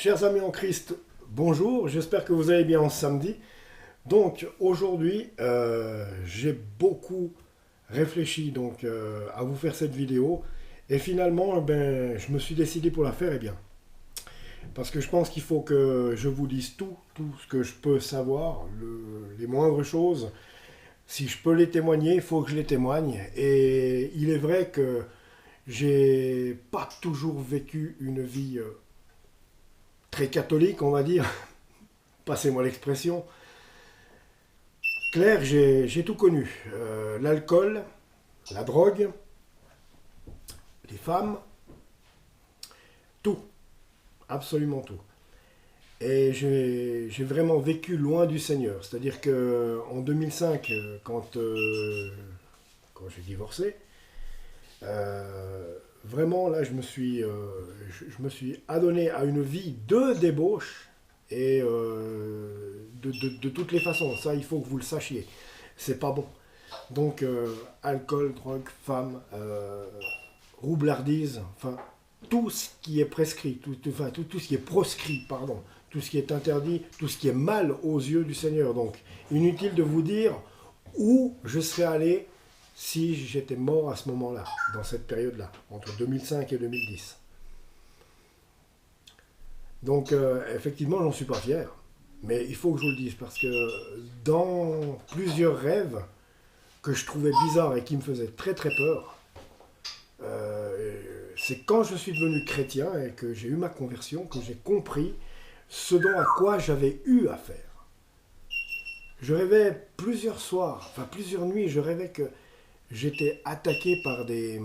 Chers amis en Christ, bonjour, j'espère que vous allez bien en samedi. Donc aujourd'hui, j'ai beaucoup réfléchi à vous faire cette vidéo et finalement, je me suis décidé pour la faire, parce que je pense qu'il faut que je vous dise tout ce que je peux savoir, les moindres choses. Si je peux les témoigner, il faut que je les témoigne. Et il est vrai que j'ai pas toujours vécu une vie très catholique, on va dire, passez-moi l'expression. Claire, j'ai tout connu. L'alcool, la drogue, les femmes, tout, absolument tout. Et j'ai vraiment vécu loin du Seigneur. C'est-à-dire qu'en 2005, quand j'ai divorcé, vraiment là, je me suis adonné à une vie de débauche et de toutes les façons. Ça, il faut que vous le sachiez. C'est pas bon. Donc, alcool, drogue, femmes, roublardise, enfin, tout ce qui est prescrit, tout ce qui est proscrit, pardon, tout ce qui est interdit, tout ce qui est mal aux yeux du Seigneur. Donc, inutile de vous dire où je serais allé si j'étais mort à ce moment-là, dans cette période-là, entre 2005 et 2010. Donc, effectivement, j'en suis pas fier. Mais il faut que je vous le dise, parce que dans plusieurs rêves que je trouvais bizarres et qui me faisaient très très peur, c'est quand je suis devenu chrétien et que j'ai eu ma conversion, que j'ai compris ce dont à quoi j'avais eu affaire. Je rêvais plusieurs soirs, enfin plusieurs nuits, je rêvais que j'étais attaqué par des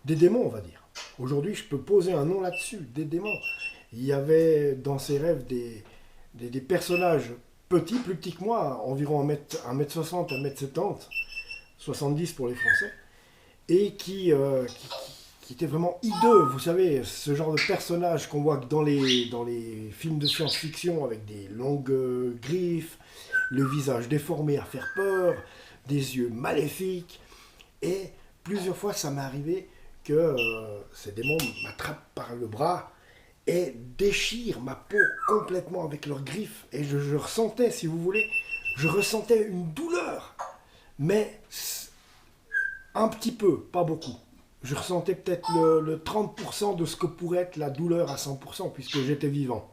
démons, on va dire. Aujourd'hui, je peux poser un nom là-dessus, des démons. Il y avait dans ces rêves des personnages petits, plus petits que moi, environ 1m60, 1m70, 70 pour les Français, et qui était vraiment hideux. Vous savez, ce genre de personnage qu'on voit dans les films de science-fiction avec des longues griffes, le visage déformé à faire peur, des yeux maléfiques. Et plusieurs fois, ça m'est arrivé que ces démons m'attrapent par le bras et déchirent ma peau complètement avec leurs griffes. Et je ressentais, si vous voulez, je ressentais une douleur. Mais un petit peu, pas beaucoup. Je ressentais peut-être le 30% de ce que pourrait être la douleur à 100%, puisque j'étais vivant.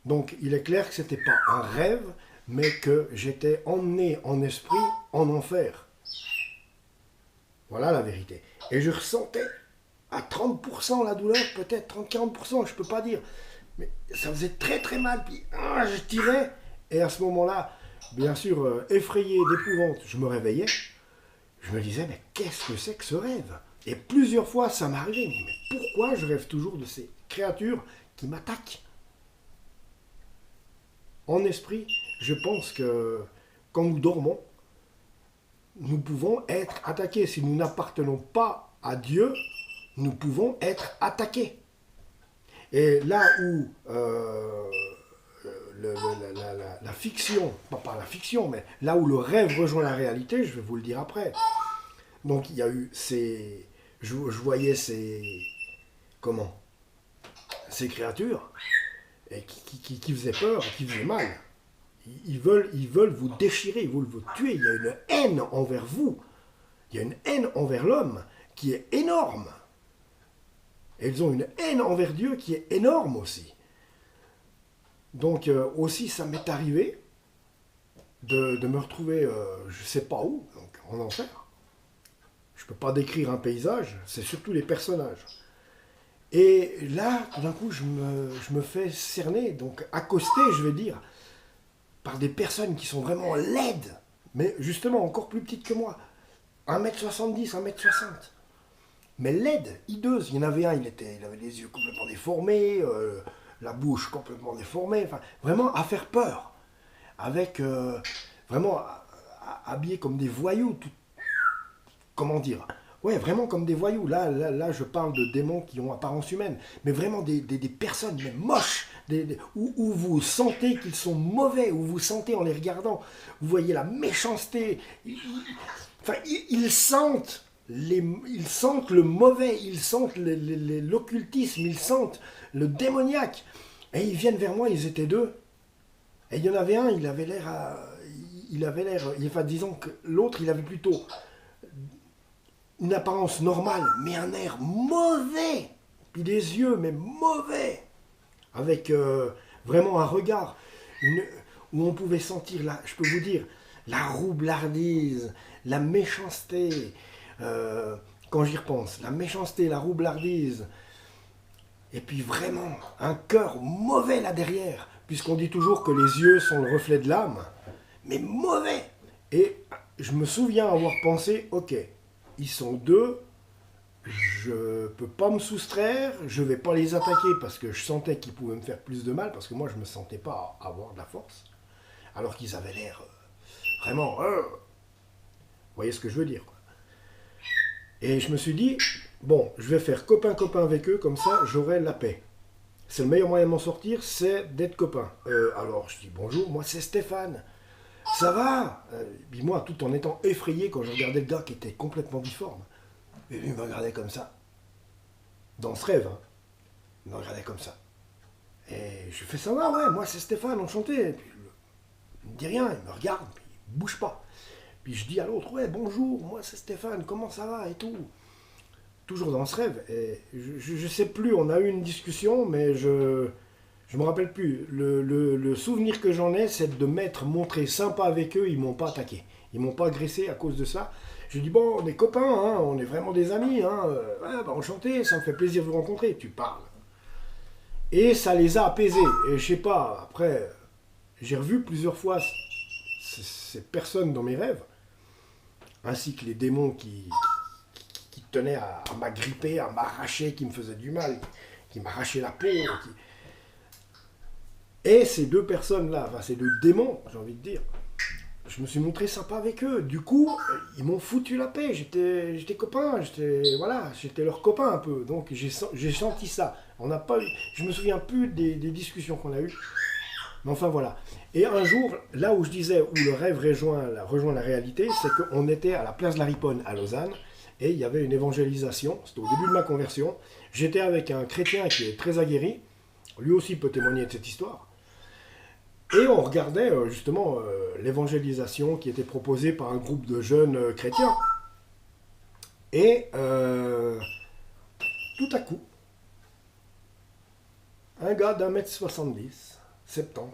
Donc il est clair que ce n'était pas un rêve, mais que j'étais emmené en esprit en enfer. Voilà la vérité. Et je ressentais à 30% la douleur, peut-être 30-40%, je ne peux pas dire. Mais ça faisait très très mal, puis je tirais. Et à ce moment-là, bien sûr, effrayé d'épouvante, je me réveillais. Je me disais, mais qu'est-ce que c'est que ce rêve? Et plusieurs fois, ça m'arrivait. Je me dis, mais pourquoi je rêve toujours de ces créatures qui m'attaquent? En esprit, je pense que quand nous dormons, nous pouvons être attaqués. Si nous n'appartenons pas à Dieu, nous pouvons être attaqués. Et là où la fiction, pas la fiction, mais là où le rêve rejoint la réalité, je vais vous le dire après. Donc il y a eu ces... Je voyais ces créatures et qui faisaient peur, qui faisaient mal. Ils veulent vous déchirer, ils veulent vous tuer. Il y a une haine envers vous. Il y a une haine envers l'homme qui est énorme. Et ils ont une haine envers Dieu qui est énorme aussi. Donc aussi, ça m'est arrivé de me retrouver, je ne sais pas où, donc en enfer. Je ne peux pas décrire un paysage, c'est surtout les personnages. Et là, tout d'un coup, je me fais cerner, donc accosté, je vais dire, par des personnes qui sont vraiment laides, mais justement encore plus petites que moi. 1m70, 1m60. Mais laides, hideuses. Il y en avait un, il avait les yeux complètement déformés, la bouche complètement déformée, enfin, vraiment à faire peur. Avec, vraiment, habillés comme des voyous, comment dire, ouais, vraiment comme des voyous. Là, je parle de démons qui ont apparence humaine, mais vraiment des personnes, mais moches, où vous sentez qu'ils sont mauvais, où vous sentez en les regardant, vous voyez la méchanceté. Ils sentent ils sentent le mauvais, ils sentent l'occultisme, ils sentent le démoniaque. Et ils viennent vers moi, ils étaient deux. Et il y en avait un, il avait l'air, enfin disons que l'autre, il avait plutôt une apparence normale, mais un air mauvais. Puis des yeux, mais mauvais. Avec vraiment un regard où on pouvait sentir, je peux vous dire, la roublardise, la méchanceté. Quand j'y repense, la méchanceté, la roublardise. Et puis vraiment, un cœur mauvais là derrière. Puisqu'on dit toujours que les yeux sont le reflet de l'âme. Mais mauvais. Et je me souviens avoir pensé, ok, ils sont deux, je peux pas me soustraire, je vais pas les attaquer parce que je sentais qu'ils pouvaient me faire plus de mal, parce que moi je me sentais pas avoir de la force, alors qu'ils avaient l'air vraiment, vous voyez ce que je veux dire, quoi. Et je me suis dit, bon, je vais faire copain-copain avec eux, comme ça j'aurai la paix. C'est le meilleur moyen de m'en sortir, c'est d'être copain. Alors je dis bonjour, moi c'est Stéphane. Ça va? Puis moi, tout en étant effrayé quand je regardais le gars qui était complètement difforme. Et lui, il me regardait comme ça. Dans ce rêve, hein. Il me regardait comme ça. Et je fais ça va, ouais, moi c'est Stéphane, enchanté. Et puis, il me dit rien, il me regarde, puis il bouge pas. Puis je dis à l'autre, ouais, bonjour, moi c'est Stéphane, comment ça va et tout. Toujours dans ce rêve. Et je sais plus, on a eu une discussion, mais je me rappelle plus. Le souvenir que j'en ai, c'est de m'être montré sympa avec eux, ils m'ont pas attaqué. Ils m'ont pas agressé à cause de ça. Je dis, bon, on est copains, hein, on est vraiment des amis, hein, ouais, bah, enchanté, ça me fait plaisir de vous rencontrer, tu parles. Et ça les a apaisés. Et je sais pas, après, j'ai revu plusieurs fois ces personnes dans mes rêves, ainsi que les démons qui tenaient à m'agripper, à m'arracher, qui me faisaient du mal, qui m'arrachaient la peau. Et ces deux personnes-là, enfin ces deux démons, j'ai envie de dire, je me suis montré sympa avec eux. Du coup, ils m'ont foutu la paix. J'étais copain, j'étais leur copain un peu. Donc j'ai senti ça. On n'a pas eu, je me souviens plus des discussions qu'on a eues. Mais enfin voilà. Et un jour, là où je disais où le rêve rejoint la réalité, c'est qu'on était à la place de la Riponne à Lausanne et il y avait une évangélisation. C'était au début de ma conversion. J'étais avec un chrétien qui est très aguerri. Lui aussi peut témoigner de cette histoire. Et on regardait justement l'évangélisation qui était proposée par un groupe de jeunes chrétiens. Et tout à coup, un gars d'1m70, 70.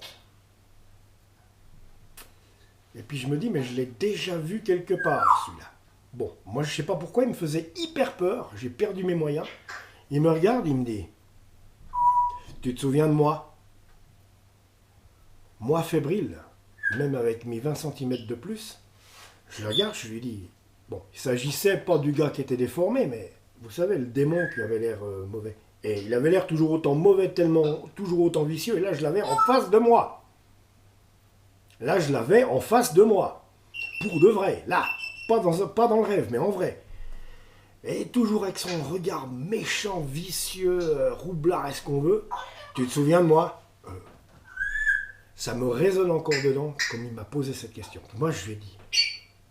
Et puis je me dis, mais je l'ai déjà vu quelque part, celui-là. Bon, moi je sais pas pourquoi, il me faisait hyper peur, j'ai perdu mes moyens. Il me regarde, il me dit, tu te souviens de moi ? Moi fébrile, même avec mes 20 cm de plus, je le regarde, je lui dis, bon, il s'agissait pas du gars qui était déformé, mais vous savez, le démon qui avait l'air mauvais. Et il avait l'air toujours autant mauvais, toujours autant vicieux, et là je l'avais en face de moi. Là je l'avais en face de moi. Pour de vrai, là, pas dans le rêve, mais en vrai. Et toujours avec son regard méchant, vicieux, roublard, est-ce qu'on veut. Tu te souviens de moi ? Ça me résonne encore dedans, comme il m'a posé cette question. Moi, je lui ai dit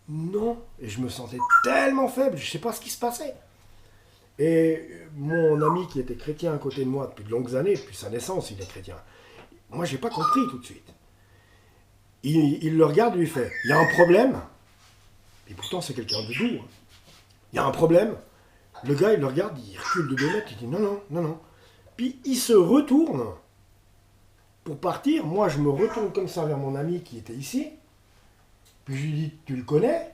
non, et je me sentais tellement faible, je ne sais pas ce qui se passait. Et mon ami qui était chrétien à côté de moi depuis de longues années, depuis sa naissance, il est chrétien. Moi, je n'ai pas compris tout de suite. Il le regarde, lui fait, il y a un problème. Et pourtant, c'est quelqu'un de doux. Il y a un problème. Le gars, il le regarde, il recule de 2 mètres, il dit non, non, non, non. Puis il se retourne pour partir. Moi, je me retourne comme ça vers mon ami qui était ici. Puis je lui dis, tu le connais ?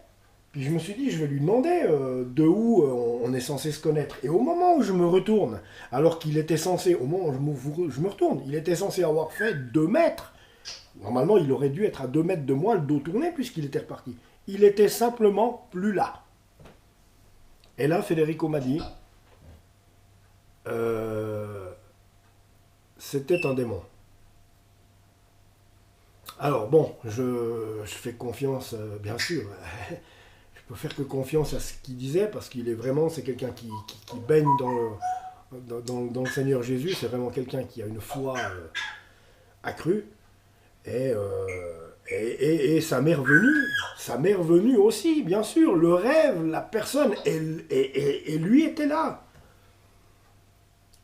Puis je me suis dit, je vais lui demander de où on est censé se connaître. Et au moment où je me retourne, alors qu'il était censé, au moment où je me retourne, il était censé avoir fait 2 mètres. Normalement, il aurait dû être à 2 mètres de moi, le dos tourné, puisqu'il était reparti. Il était simplement plus là. Et là, Federico m'a dit, c'était un démon. Alors bon, je fais confiance, bien sûr. Je peux faire que confiance à ce qu'il disait, parce qu'il est vraiment, c'est quelqu'un qui baigne dans le Seigneur Jésus. C'est vraiment quelqu'un qui a une foi accrue. Et Et ça m'est revenu aussi, bien sûr. Le rêve, la personne, et lui était là.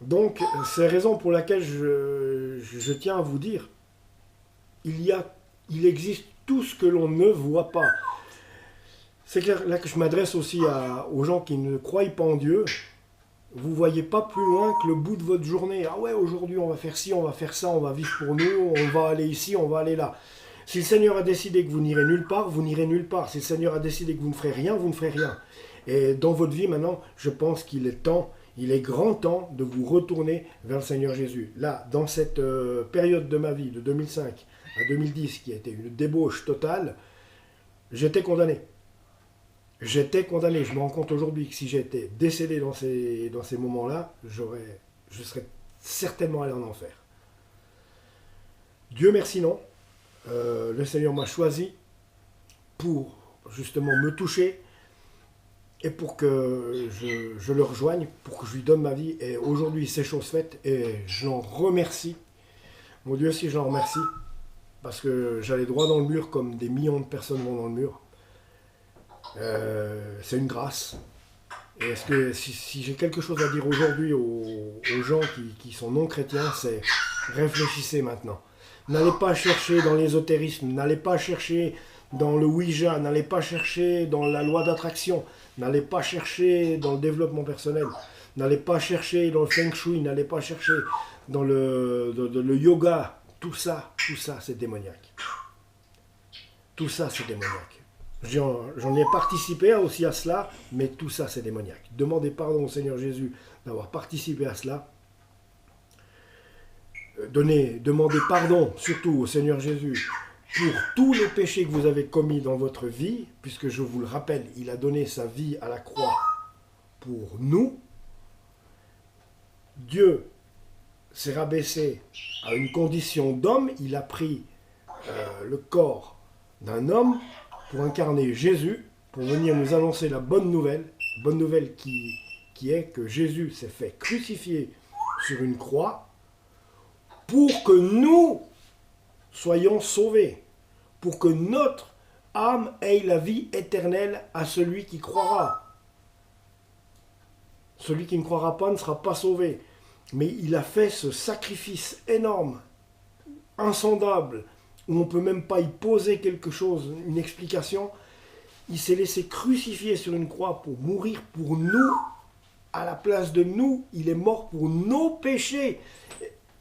Donc, c'est la raison pour laquelle je tiens à vous dire, il existe tout ce que l'on ne voit pas. C'est là que je m'adresse aussi aux gens qui ne croient pas en Dieu. Vous ne voyez pas plus loin que le bout de votre journée. Ah ouais, aujourd'hui on va faire ci, on va faire ça, on va vivre pour nous, on va aller ici, on va aller là. Si le Seigneur a décidé que vous n'irez nulle part, vous n'irez nulle part. Si le Seigneur a décidé que vous ne ferez rien, vous ne ferez rien. Et dans votre vie maintenant, je pense qu'il est temps, il est grand temps de vous retourner vers le Seigneur Jésus. Là, dans cette période de ma vie, de 2005 à 2010, qui a été une débauche totale, j'étais condamné. J'étais condamné. Je me rends compte aujourd'hui que si j'étais décédé dans ces moments-là, je serais certainement allé en enfer. Dieu merci non. Le Seigneur m'a choisi pour justement me toucher et pour que je le rejoigne, pour que je lui donne ma vie. Et aujourd'hui, c'est chose faite et je l'en remercie. Mon Dieu, si je l'en remercie, parce que j'allais droit dans le mur comme des millions de personnes vont dans le mur. C'est une grâce. Et est-ce que si j'ai quelque chose à dire aujourd'hui aux gens qui sont non chrétiens, c'est réfléchissez maintenant. N'allez pas chercher dans l'ésotérisme, n'allez pas chercher dans le Ouija, n'allez pas chercher dans la loi d'attraction, n'allez pas chercher dans le développement personnel, n'allez pas chercher dans le feng shui, n'allez pas chercher dans le yoga. Tout ça c'est démoniaque. Tout ça c'est démoniaque. J'en ai participé aussi à cela, mais tout ça c'est démoniaque. Demandez pardon au Seigneur Jésus d'avoir participé à cela. Demandez pardon surtout au Seigneur Jésus pour tous les péchés que vous avez commis dans votre vie, puisque je vous le rappelle, il a donné sa vie à la croix pour nous. Dieu s'est rabaissé à une condition d'homme, il a pris le corps d'un homme pour incarner Jésus, pour venir nous annoncer la bonne nouvelle qui est que Jésus s'est fait crucifier sur une croix pour que nous soyons sauvés, pour que notre âme ait la vie éternelle à celui qui croira. Celui qui ne croira pas ne sera pas sauvé. Mais il a fait ce sacrifice énorme, insondable, où on ne peut même pas y poser quelque chose, une explication. Il s'est laissé crucifier sur une croix pour mourir pour nous, à la place de nous. Il est mort pour nos péchés.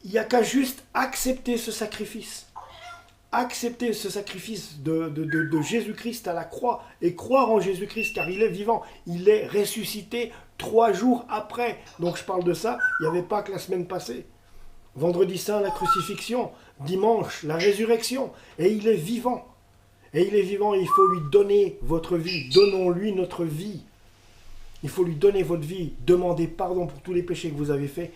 Il n'y a qu'à juste accepter ce sacrifice. Accepter ce sacrifice de Jésus-Christ à la croix et croire en Jésus-Christ car il est vivant. Il est ressuscité 3 jours après. Donc je parle de ça, il n'y avait pas que la semaine passée. Vendredi saint, la crucifixion. Dimanche, la résurrection. Et il est vivant. Et il est vivant et il faut lui donner votre vie. Donnons-lui notre vie. Il faut lui donner votre vie. Demandez pardon pour tous les péchés que vous avez faits.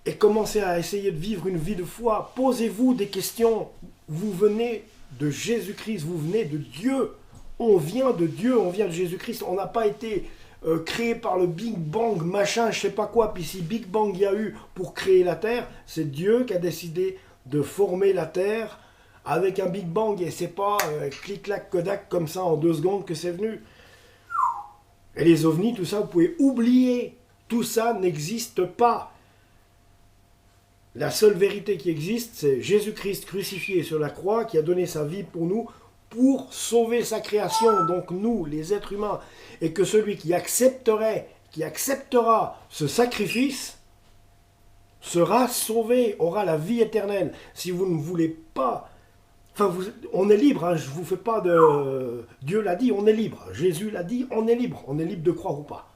Et commencez à essayer de vivre une vie de foi. Posez-vous des questions. Vous venez de Jésus-Christ, vous venez de Dieu. On vient de Dieu, on vient de Jésus-Christ. On n'a pas été créé par le Big Bang, machin, je sais pas quoi. Puis si Big Bang il y a eu pour créer la Terre, c'est Dieu qui a décidé de former la Terre avec un Big Bang. Et c'est pas clic-clac, Kodak comme ça en 2 secondes que c'est venu. Et les ovnis, tout ça, vous pouvez oublier. Tout ça n'existe pas. La seule vérité qui existe, c'est Jésus-Christ crucifié sur la croix qui a donné sa vie pour nous, pour sauver sa création, donc nous, les êtres humains. Et que celui qui acceptera ce sacrifice sera sauvé, aura la vie éternelle. Si vous ne voulez pas... Enfin, on est libre, hein, je ne vous fais pas de... Dieu l'a dit, on est libre. Jésus l'a dit, on est libre. On est libre de croire ou pas.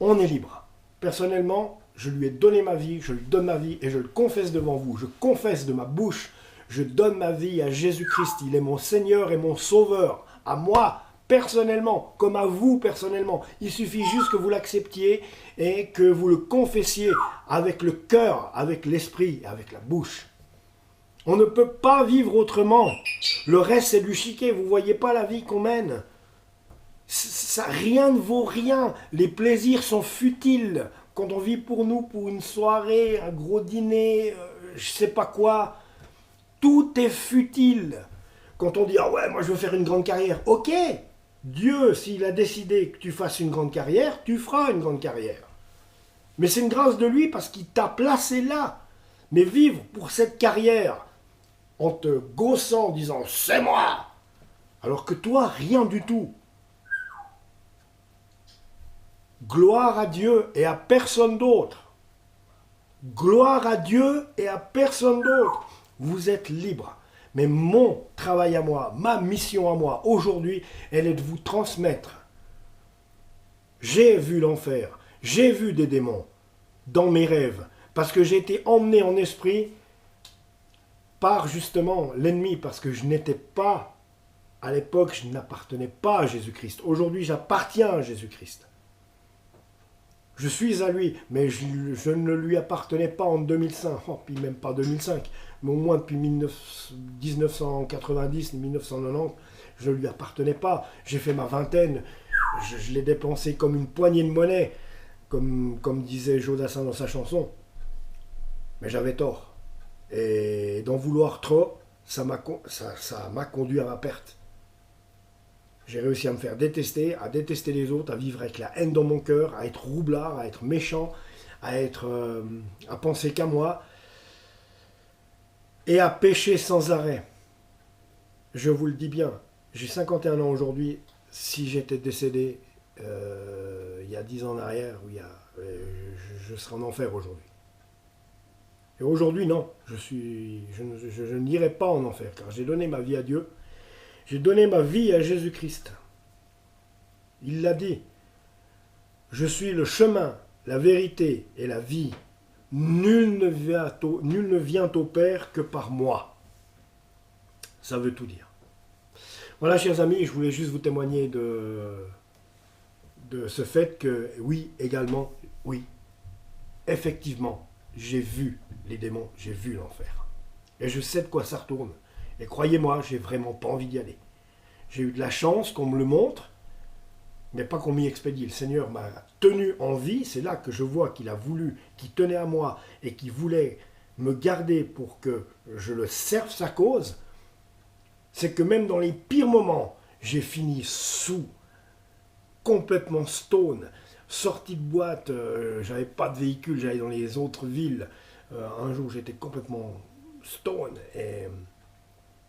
On est libre. Personnellement, je lui ai donné ma vie, je lui donne ma vie et je le confesse devant vous. Je confesse de ma bouche, je donne ma vie à Jésus-Christ. Il est mon Seigneur et mon Sauveur. À moi, personnellement, comme à vous personnellement. Il suffit juste que vous l'acceptiez et que vous le confessiez avec le cœur, avec l'esprit, avec la bouche. On ne peut pas vivre autrement. Le reste, c'est du chiquet. Vous ne voyez pas la vie qu'on mène. Ça, rien ne vaut rien. Les plaisirs sont futiles. Quand on vit pour nous, pour une soirée, un gros dîner, je sais pas quoi, Tout est futile. Quand on dit, ah ouais, moi je veux faire une grande carrière, ok, Dieu, s'il a décidé que tu fasses une grande carrière, tu feras une grande carrière. Mais c'est une grâce de lui parce qu'il t'a placé là. Mais vivre pour cette carrière en te gaussant, en disant, c'est moi, alors que toi, rien du tout. Gloire à Dieu et à personne d'autre. Gloire à Dieu et à personne d'autre. Vous êtes libre. Mais mon travail à moi, ma mission à moi, aujourd'hui, elle est de vous transmettre. J'ai vu l'enfer, j'ai vu des démons dans mes rêves, parce que j'ai été emmené en esprit par justement l'ennemi, parce que je n'étais pas, à l'époque, je n'appartenais pas à Jésus-Christ. Aujourd'hui, j'appartiens à Jésus-Christ. Je suis à lui, mais je ne lui appartenais pas en 2005, puis même pas 2005, mais au moins depuis 1990, 1990, je ne lui appartenais pas. J'ai fait ma vingtaine, je l'ai dépensé comme une poignée de monnaie, comme disait Jodassin dans sa chanson. Mais j'avais tort. Et d'en vouloir trop, ça m'a conduit à ma perte. J'ai réussi à me faire détester, à détester les autres, à vivre avec la haine dans mon cœur, à être roublard, à être méchant, à penser qu'à moi et à pécher sans arrêt. Je vous le dis bien, j'ai 51 ans aujourd'hui. Si j'étais décédé il y a 10 ans en arrière, je serais en enfer aujourd'hui. Et aujourd'hui, non, je n'irai pas en enfer, car j'ai donné ma vie à Dieu. J'ai donné ma vie à Jésus-Christ. Il l'a dit. Je suis le chemin, la vérité et la vie. Nul ne vient au Père que par moi. Ça veut tout dire. Voilà, chers amis, je voulais juste vous témoigner de ce fait que, oui, également, oui, effectivement, j'ai vu les démons, j'ai vu l'enfer. Et je sais de quoi ça retourne. Et croyez-moi, j'ai vraiment pas envie d'y aller. J'ai eu de la chance qu'on me le montre, mais pas qu'on m'y expédie. Le Seigneur m'a tenu en vie, c'est là que je vois qu'il a voulu, qu'il tenait à moi et qu'il voulait me garder pour que je le serve sa cause. C'est que même dans les pires moments, j'ai fini sous, complètement stone, sorti de boîte, j'avais pas de véhicule, j'allais dans les autres villes. Un jour, j'étais complètement stone et